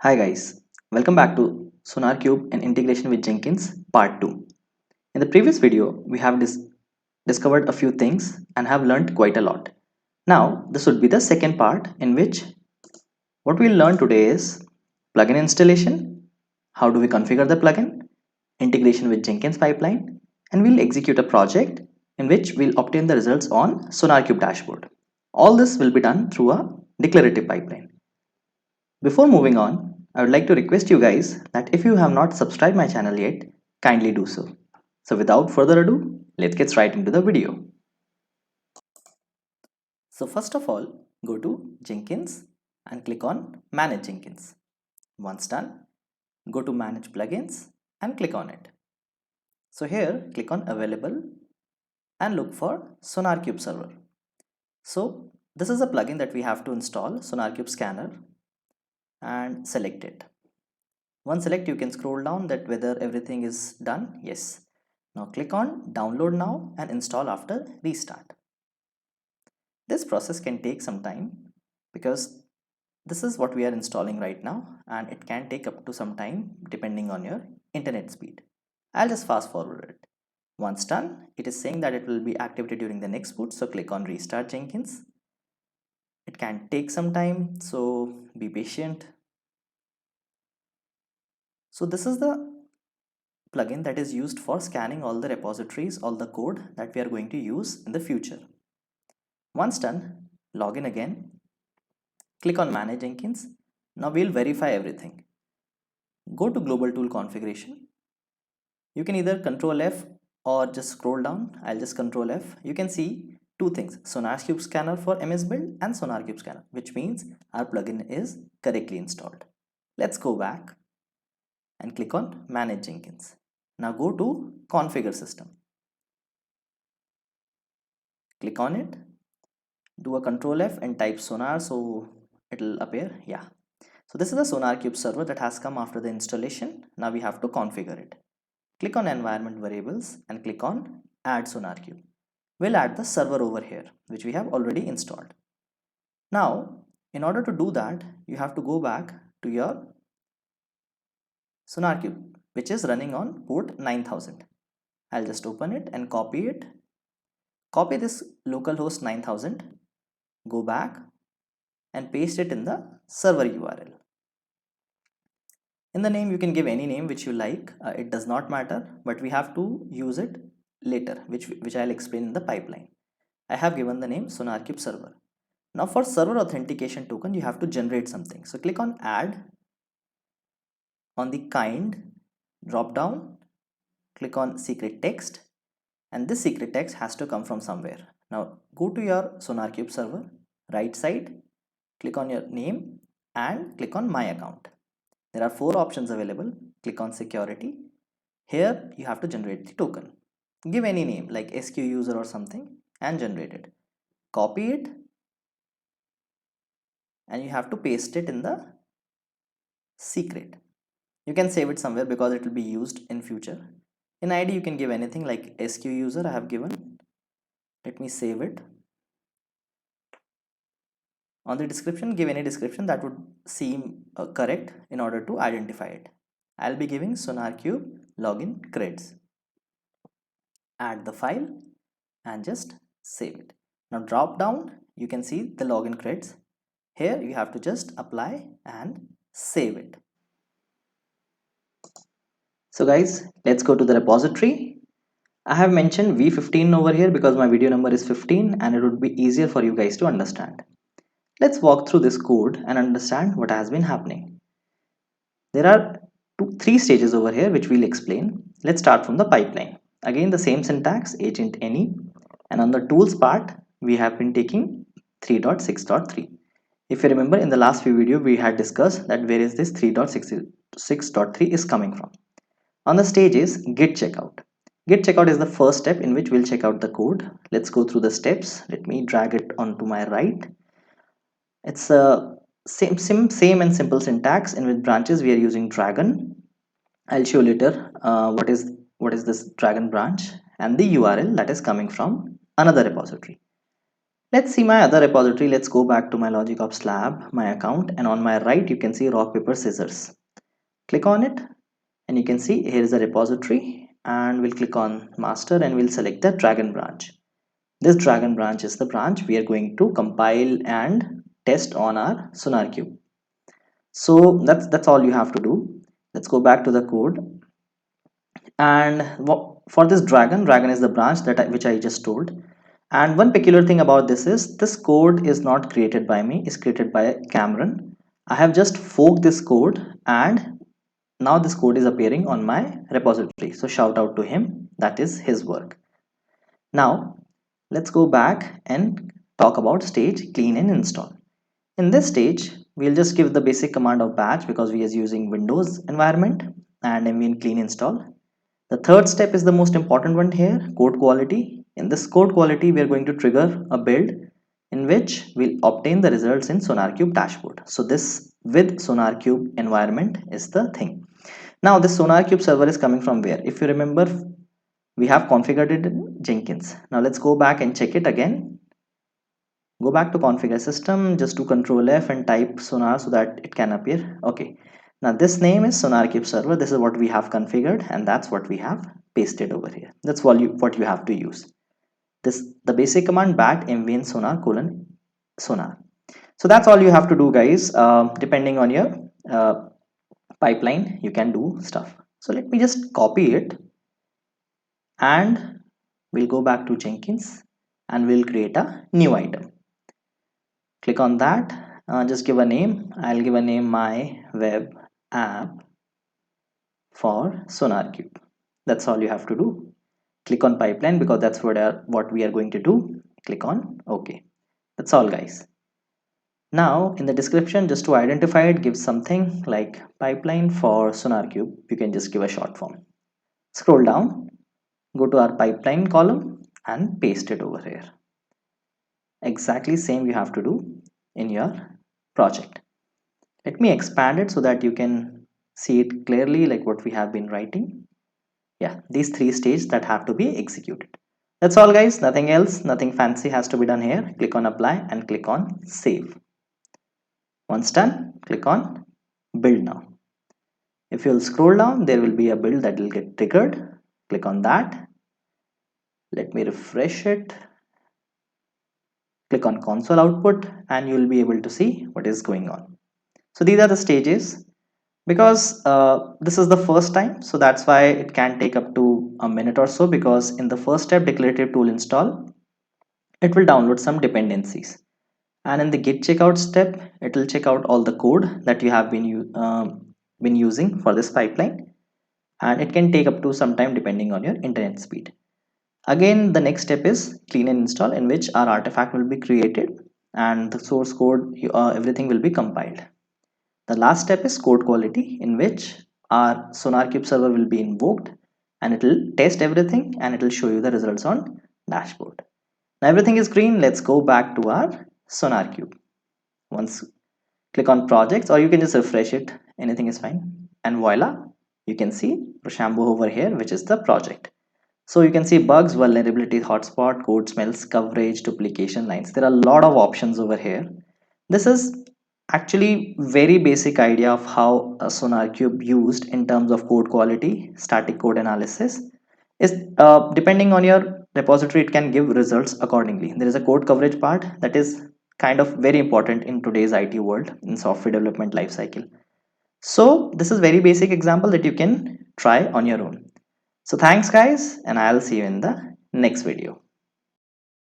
Hi guys, welcome back to SonarCube and Integration with Jenkins Part 2. In the previous video, we have discovered a few things and have learned quite a lot. Now, this would be the second part in which what we'll learn today is plugin installation, how do we configure the plugin, integration with Jenkins pipeline, and we'll execute a project in which we'll obtain the results on SonarCube dashboard. All this will be done through a declarative pipeline. Before moving on, I would like to request you guys that if you have not subscribed my channel yet, kindly do so. So without further ado, let's get right into the video. So first of all, go to Jenkins and click on Manage Jenkins. Once done, go to Manage Plugins and click on it. So here, click on Available and look for SonarCube Server. So this is a plugin that we have to install, SonarCube Scanner, and select it. Once select, you can scroll down that whether everything is done. Yes. Now click on download now and install after restart. This process can take some time because this is what we are installing right now and it can take up to some time depending on your internet speed. I'll just fast forward it. Once done, it is saying that it will be activated during the next boot, so click on restart Jenkins. It can take some time, so be patient. So this is the plugin that is used for scanning all the repositories, all the code that we are going to use in the future. Once done, log in again, click on Manage Jenkins. Now we'll verify everything. Go to Global Tool Configuration. You can either Control F or just scroll down. I'll just Control F. You can see two things, SonarCube Scanner for MS Build and SonarCube Scanner, which means our plugin is correctly installed. Let's go back and click on Manage Jenkins. Now go to Configure System. Click on it, do a Control F and type Sonar so it'll appear. Yeah. So this is the SonarCube server that has come after the installation. Now we have to configure it. Click on Environment Variables and click on Add SonarCube. We'll add the server over here, which we have already installed. Now, in order to do that, you have to go back to your SonarCube, which is running on port 9000. I'll just open it and copy it. Copy this localhost 9000, go back and paste it in the server URL. In the name, you can give any name which you like. It does not matter, but we have to use it later, which I'll explain in the pipeline. I have given the name SonarCube server. Now for server authentication token, you have to generate something. So click on Add. On the kind drop down, click on secret text, and this secret text has to come from somewhere. Now go to your SonarCube server, right side, click on your name and click on My Account. There are four options available. Click on Security. Here you have to generate the token. Give any name like SQ user or something and generate it. Copy it and you have to paste it in the secret. You can save it somewhere because it will be used in future. In ID you can give anything like SQ user I have given. Let me save it. On the description, give any description that would seem correct in order to identify it. I'll be giving SonarCube login creds. Add the file and just save it. Now drop down, you can see the login creds. Here you have to just apply and save it. So guys, let's go to the repository. I have mentioned V15 over here because my video number is 15 and it would be easier for you guys to understand. Let's walk through this code and understand what has been happening. There are three stages over here which we'll explain. Let's start from the pipeline. Again the same syntax, agent any, and on the tools part we have been taking 3.6.3. If you remember in the last few video we had discussed that where is this 3.6.3 is coming from. On the stage is git checkout. Git checkout is the first step in which we'll check out the code. Let's go through the steps. Let me drag it onto my right. It's a same and simple syntax in which branches we are using Dragon. I'll show later what is this Dragon branch and the URL that is coming from another repository. Let's see my other repository. Let's go back to my LogicOps lab, my account, and on my right you can see rock paper scissors. Click on it and you can see here is a repository, and we'll click on master and we'll select the Dragon branch. This Dragon branch is the branch we are going to compile and test on our SonarQube. So that's all you have to do. Let's go back to the code, and for this dragon is the branch which I just told. And one peculiar thing about this is this code is not created by me, it's created by Cameron. I have just forked this code, and now this code is appearing on my repository, so shout out to him, that is his work. Now let's go back and talk about stage clean and install. In this stage we'll just give the basic command of batch because we are using Windows environment, and mvn clean install. The third step is the most important one here, code quality. In this code quality, we are going to trigger a build in which we'll obtain the results in SonarQube dashboard. So this with SonarQube environment is the thing. Now this SonarQube server is coming from where? If you remember, we have configured it in Jenkins. Now let's go back and check it again. Go back to configure system, just do Control F and type Sonar so that it can appear. Okay. Now this name is SonarQube server. This is what we have configured, and that's what we have pasted over here. That's what you have to use. The basic command bat mvn sonar colon sonar. So that's all you have to do, guys. Depending on your pipeline, you can do stuff. So let me just copy it, and we'll go back to Jenkins and we'll create a new item. Click on that. Just give a name. I'll give a name my web app for SonarQube. That's all you have to do. Click on pipeline because that's what we are going to do. Click on OK. That's all, guys. Now in the description, just to identify it, give something like pipeline for SonarQube. You can just give a short form. Scroll down, go to our pipeline column and paste it over here. Exactly same you have to do in your project. Let me expand it so that you can see it clearly, like what we have been writing. Yeah, these three stages that have to be executed. That's all, guys. Nothing else, nothing fancy has to be done here. Click on apply and click on save. Once done, click on build now. If you'll scroll down, there will be a build that will get triggered. Click on that. Let me refresh it. Click on console output and you will be able to see what is going on. So these are the stages. Because this is the first time, so that's why it can take up to a minute or so, because in the first step, declarative tool install, it will download some dependencies, and in the git checkout step, it will check out all the code that you have been using for this pipeline, and it can take up to some time depending on your internet speed. Again, the next step is clean and install, in which our artifact will be created and the source code, everything will be compiled. The last step is code quality, in which our SonarQube server will be invoked and it will test everything and it will show you the results on dashboard. Now everything is green. Let's go back to our SonarQube. Once click on projects, or you can just refresh it, anything is fine, and voila, you can see Rochambeau over here, which is the project. So you can see bugs, vulnerability, hotspot, code smells, coverage, duplication lines. There are a lot of options over here. This is actually very basic idea of how a SonarQube used in terms of code quality, static code analysis. Is depending on your repository, it can give results accordingly. There is a code coverage part that is kind of very important in today's IT world, in software development lifecycle. So this is very basic example that you can try on your own. So thanks, guys, and I'll see you in the next video.